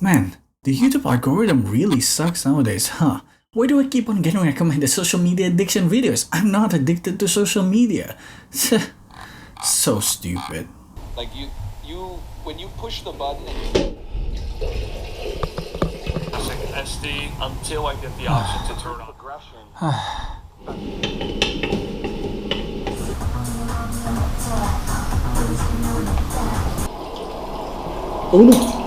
Man, the YouTube algorithm really sucks nowadays, huh? Why do I keep on getting recommended social media addiction videos? I'm not addicted to social media. So stupid. Like when you push the button and pressing SD until I get the option to turn on aggression. Oh no!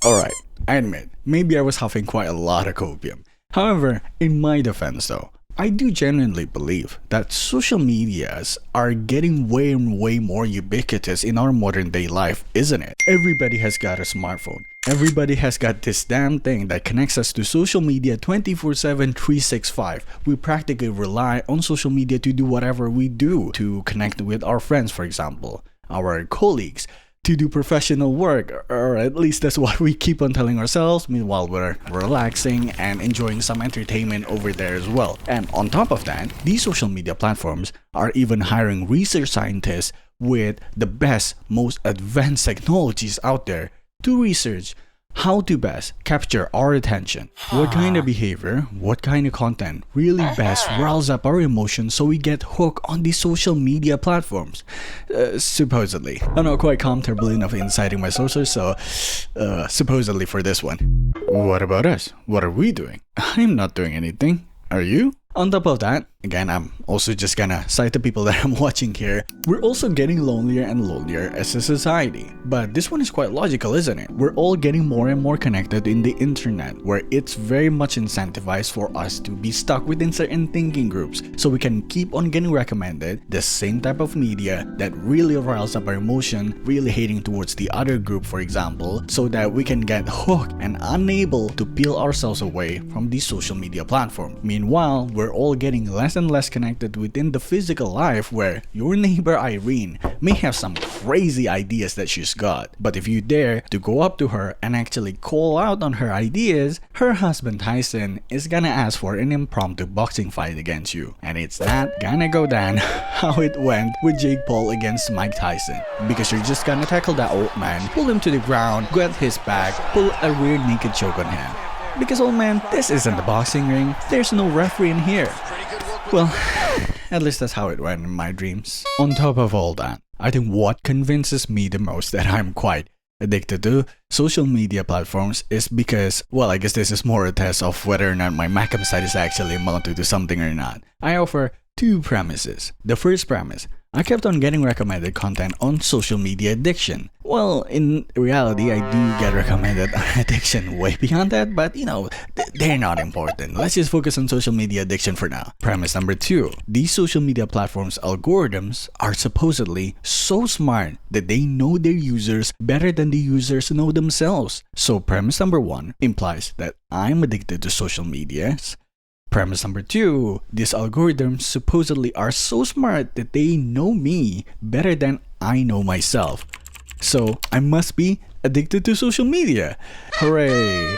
Alright, I admit, maybe I was huffing quite a lot of copium. However, in my defense though, I do genuinely believe that social medias are getting way and way more ubiquitous in our modern day life, isn't it? Everybody has got a smartphone. Everybody has got this damn thing that connects us to social media 24/7, 365. We practically rely on social media to do whatever we do, to connect with our friends, for example, our colleagues, to do professional work, or at least that's what we keep on telling ourselves. Meanwhile, we're relaxing and enjoying some entertainment over there as well. And on top of that, these social media platforms are even hiring research scientists with the best, most advanced technologies out there to research how to best capture our attention. What kind of behavior, what kind of content really best riles up our emotions so we get hooked on these social media platforms. Supposedly. I'm not quite comfortable enough in citing my sources, so supposedly for this one. What about us? What are we doing? I'm not doing anything. Are you? On top of that, again, I'm also just gonna cite the people that I'm watching here. We're also getting lonelier and lonelier as a society. But this one is quite logical, isn't it? We're all getting more and more connected in the internet, where it's very much incentivized for us to be stuck within certain thinking groups, so we can keep on getting recommended the same type of media that really riles up our emotion, really hating towards the other group, for example, so that we can get hooked and unable to peel ourselves away from the social media platform. Meanwhile, we're all getting less and less connected within the physical life, where your neighbor Irene may have some crazy ideas that she's got, but if you dare to go up to her and actually call out on her ideas, her husband Tyson is gonna ask for an impromptu boxing fight against you. And it's not gonna go down how it went with Jake Paul against Mike Tyson, because you're just gonna tackle that old man, pull him to the ground, grab his back, pull a rear naked choke on him. Because, old man, this isn't a boxing ring. There's no referee in here. Well, at least that's how it went in my dreams. On top of all that, I think what convinces me the most that I'm quite addicted to social media platforms is because, well, I guess this is more a test of whether or not my Macam site is actually amounted to something or not. I offer two premises. The first premise: I kept on getting recommended content on social media addiction. Well, in reality, I do get recommended addiction way beyond that, but you know, they're not important. Let's just focus on social media addiction for now. Premise number two: these social media platforms' algorithms are supposedly so smart that they know their users better than the users know themselves. So premise number one implies that I'm addicted to social medias. Premise number two: these algorithms supposedly are so smart that they know me better than I know myself. So I must be addicted to social media. Hooray!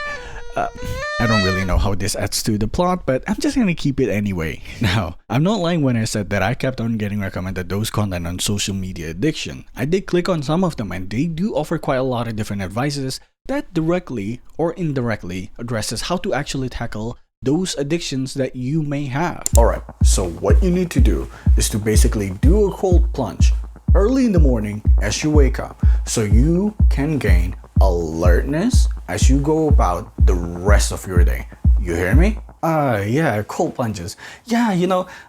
I don't really know how this adds to the plot, but I'm just gonna keep it anyway. Now, I'm not lying when I said that I kept on getting recommended those content on social media addiction. I did click on some of them, and they do offer quite a lot of different advices that directly or indirectly addresses how to actually tackle those addictions that you may have. Alright, so what you need to do is to basically do a cold plunge early in the morning as you wake up, so you can gain alertness as you go about the rest of your day. You hear me? Yeah, cold plunges. Yeah,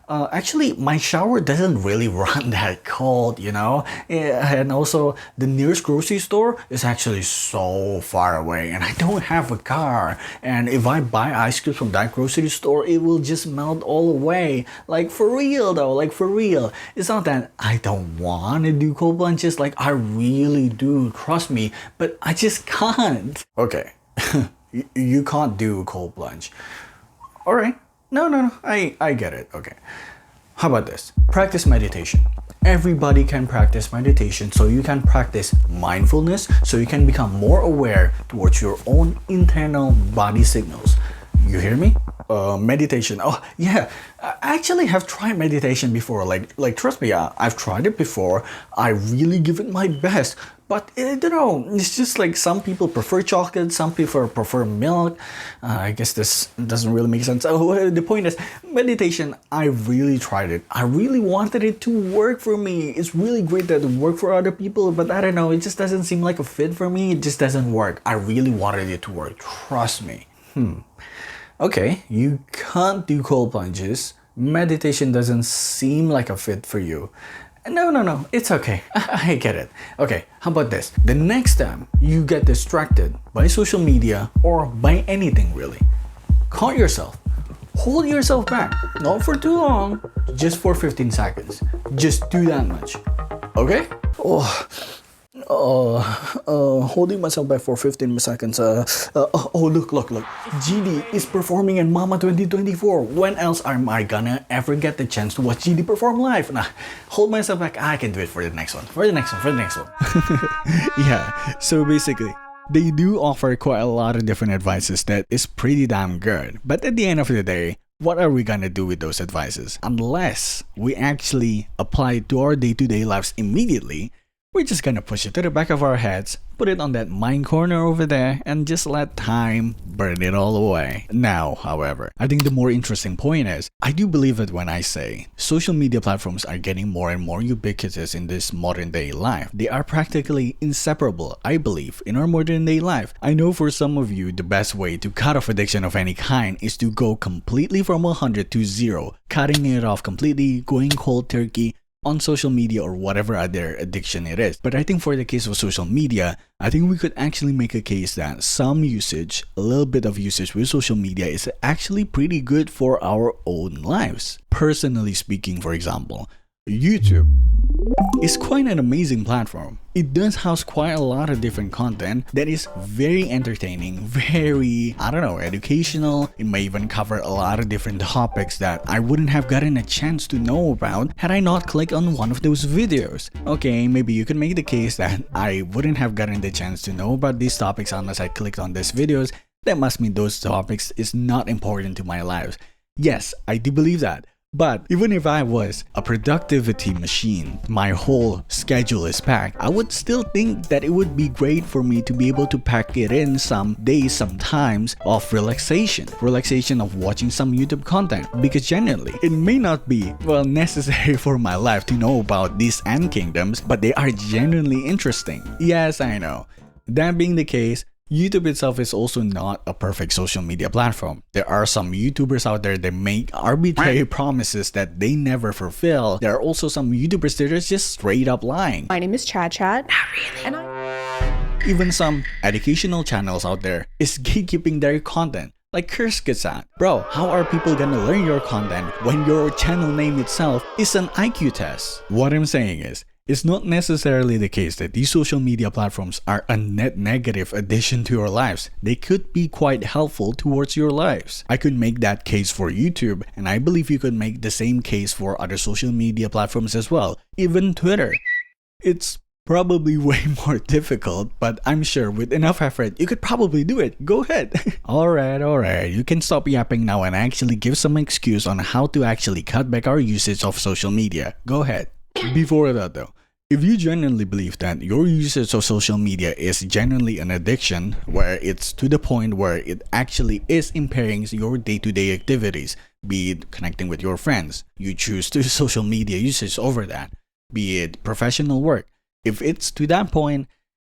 actually my shower doesn't really run that cold, Yeah, and also the nearest grocery store is actually so far away, and I don't have a car. And if I buy ice cream from that grocery store, it will just melt all away. Like for real though, like for real. It's not that I don't want to do cold plunges, like I really do, trust me, but I just can't. Okay, you can't do a cold plunge. Alright, no, I get it, okay. How about this? Practice meditation. Everybody can practice meditation, so you can practice mindfulness, so you can become more aware towards your own internal body signals. You hear me? Meditation. Oh, yeah. I actually have tried meditation before. Like trust me, I've tried it before. I really give it my best. But I don't know, it's just like some people prefer chocolate, some people prefer milk. I guess this doesn't really make sense. Oh, the point is, meditation, I really tried it. I really wanted it to work for me. It's really great that it worked for other people, but I don't know, it just doesn't seem like a fit for me. It just doesn't work. I really wanted it to work, trust me. Okay, you can't do cold plunges. Meditation doesn't seem like a fit for you. No, it's okay. I get it. Okay, how about this? The next time you get distracted by social media or by anything really, call yourself. Hold yourself back. Not for too long, just for 15 seconds. Just do that much. Okay? Holding myself back for 15 seconds. Look. GD is performing in Mama 2024. When else am I gonna ever get the chance to watch GD perform live? Nah, hold myself back. I can do it for the next one. Yeah, so basically, they do offer quite a lot of different advices that is pretty damn good. But at the end of the day, what are we gonna do with those advices? Unless we actually apply it to our day-to-day lives immediately, we're just gonna push it to the back of our heads, put it on that mind corner over there, and just let time burn it all away. Now, however, I think the more interesting point is, I do believe that when I say social media platforms are getting more and more ubiquitous in this modern day life, they are practically inseparable, I believe, in our modern day life. I know for some of you, the best way to cut off addiction of any kind is to go completely from 100 to 0, cutting it off completely, going cold turkey, on social media or whatever other addiction it is. But I think for the case of social media, I think we could actually make a case that some usage, a little bit of usage with social media is actually pretty good for our own lives. Personally speaking, for example, YouTube is quite an amazing platform. It does house quite a lot of different content that is very entertaining, very, educational. It may even cover a lot of different topics that I wouldn't have gotten a chance to know about had I not clicked on one of those videos. Okay, maybe you could make the case that I wouldn't have gotten the chance to know about these topics unless I clicked on these videos. That must mean those topics is not important to my life. Yes, I do believe that. But even if I was a productivity machine, my whole schedule is packed, I would still think that it would be great for me to be able to pack it in some days, sometimes of relaxation of watching some YouTube content, because genuinely, it may not be, necessary for my life to know about these end kingdoms, but they are genuinely interesting. Yes, I know. That being the case, YouTube itself is also not a perfect social media platform. There are some YouTubers out there that make arbitrary promises that they never fulfill. There are also some YouTubers that are just straight up lying. My name is Chad. Not really. And even some educational channels out there is gatekeeping their content. Like Kurskatsan. Bro, how are people gonna learn your content when your channel name itself is an IQ test? What I'm saying is, it's not necessarily the case that these social media platforms are a net negative addition to your lives. They could be quite helpful towards your lives. I could make that case for YouTube, and I believe you could make the same case for other social media platforms as well, even Twitter. It's probably way more difficult, but I'm sure with enough effort, you could probably do it. Go ahead. Alright, you can stop yapping now and actually give some excuse on how to actually cut back our usage of social media. Go ahead. Before that though, if you genuinely believe that your usage of social media is genuinely an addiction, where it's to the point where it actually is impairing your day-to-day activities, be it connecting with your friends, you choose to social media usage over that, be it professional work. If it's to that point,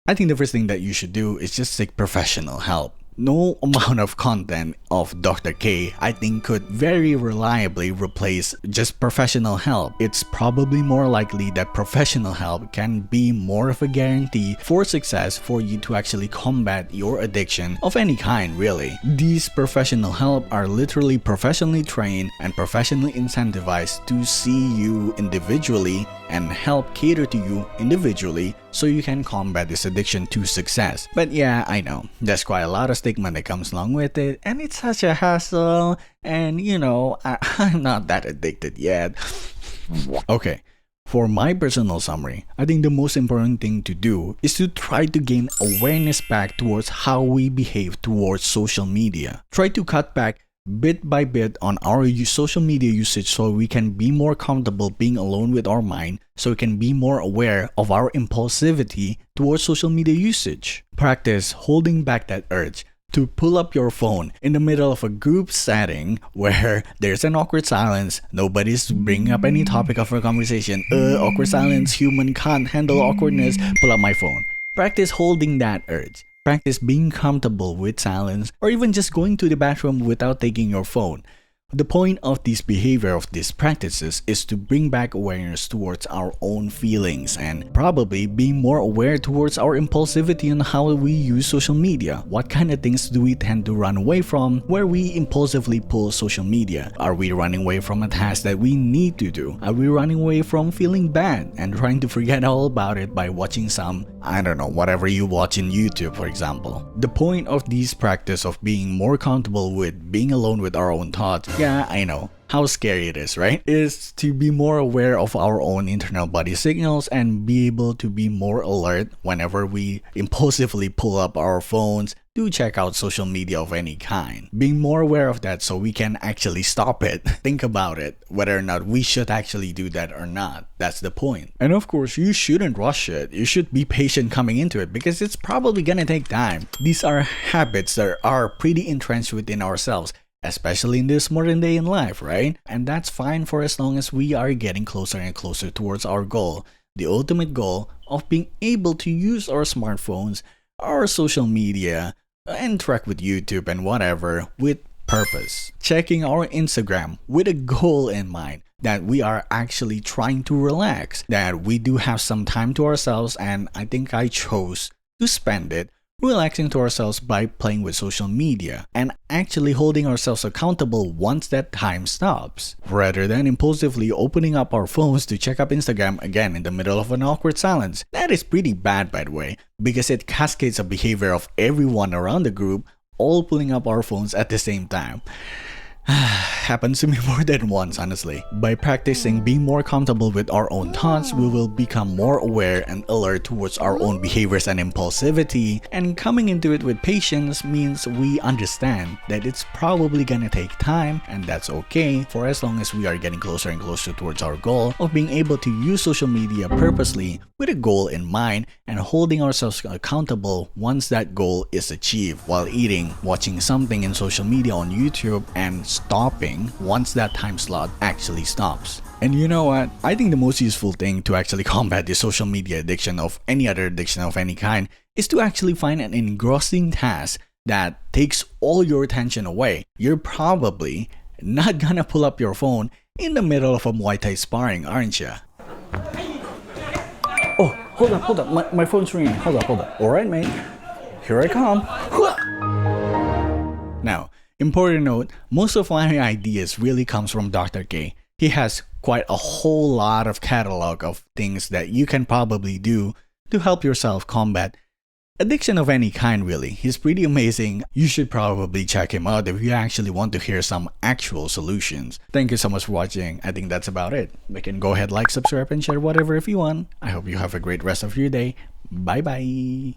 I think the first thing that you should do is just seek professional help. No amount of content of Dr. K, I think, could very reliably replace just professional help. It's probably more likely that professional help can be more of a guarantee for success for you to actually combat your addiction of any kind, really. These professional help are literally professionally trained and professionally incentivized to see you individually and help cater to you individually so you can combat this addiction to success. But yeah, I know, there's quite a lot of stigma that comes along with it, and it's such a hassle, and I'm not that addicted yet. Okay, for my personal summary, I think the most important thing to do is to try to gain awareness back towards how we behave towards social media. Try to cut back bit by bit on our social media usage so we can be more comfortable being alone with our mind, so we can be more aware of our impulsivity towards social media usage. Practice holding back that urge to pull up your phone in the middle of a group setting where there's an awkward silence, nobody's bringing up any topic of our conversation. Awkward silence, human can't handle awkwardness, pull up my phone. Practice holding that urge. Practice being comfortable with silence, or even just going to the bathroom without taking your phone. The point of this behavior, of these practices, is to bring back awareness towards our own feelings and probably be more aware towards our impulsivity and how we use social media. What kind of things do we tend to run away from where we impulsively pull social media? Are we running away from a task that we need to do? Are we running away from feeling bad and trying to forget all about it by watching some, I don't know, whatever you watch in YouTube, for example? The point of this practice of being more comfortable with being alone with our own thoughts, yeah, I know how scary it is, right? Is to be more aware of our own internal body signals and be able to be more alert whenever we impulsively pull up our phones to check out social media of any kind. Being more aware of that so we can actually stop it. Think about it, whether or not we should actually do that or not. That's the point. And of course, you shouldn't rush it. You should be patient coming into it because it's probably gonna take time. These are habits that are pretty entrenched within ourselves, especially in this modern day in life, right? And that's fine for as long as we are getting closer and closer towards our goal, the ultimate goal of being able to use our smartphones, our social media, interact with YouTube and whatever with purpose. Checking our Instagram with a goal in mind, that we are actually trying to relax, that we do have some time to ourselves, and I think I chose to spend it relaxing to ourselves by playing with social media and actually holding ourselves accountable once that time stops, rather than impulsively opening up our phones to check up Instagram again in the middle of an awkward silence. That is pretty bad, by the way, because it cascades a behavior of everyone around the group all pulling up our phones at the same time. Happens to me more than once, honestly. By practicing being more comfortable with our own thoughts, we will become more aware and alert towards our own behaviors and impulsivity, and coming into it with patience means we understand that it's probably gonna take time, and that's okay for as long as we are getting closer and closer towards our goal of being able to use social media purposely with a goal in mind and holding ourselves accountable once that goal is achieved, while eating, watching something in social media on YouTube, and stopping once that time slot actually stops. And you know what? I think the most useful thing to actually combat the social media addiction of any other addiction of any kind is to actually find an engrossing task that takes all your attention away. You're probably not gonna pull up your phone in the middle of a Muay Thai sparring, aren't you? Oh, hold up. My phone's ringing. Hold up. Alright, mate. Here I come. Now, important note, most of my ideas really comes from Dr. K. He has quite a whole lot of catalog of things that you can probably do to help yourself combat addiction of any kind, really. He's pretty amazing. You should probably check him out if you actually want to hear some actual solutions. Thank you so much for watching. I think that's about it. You can go ahead, like, subscribe, and share whatever if you want. I hope you have a great rest of your day. Bye bye.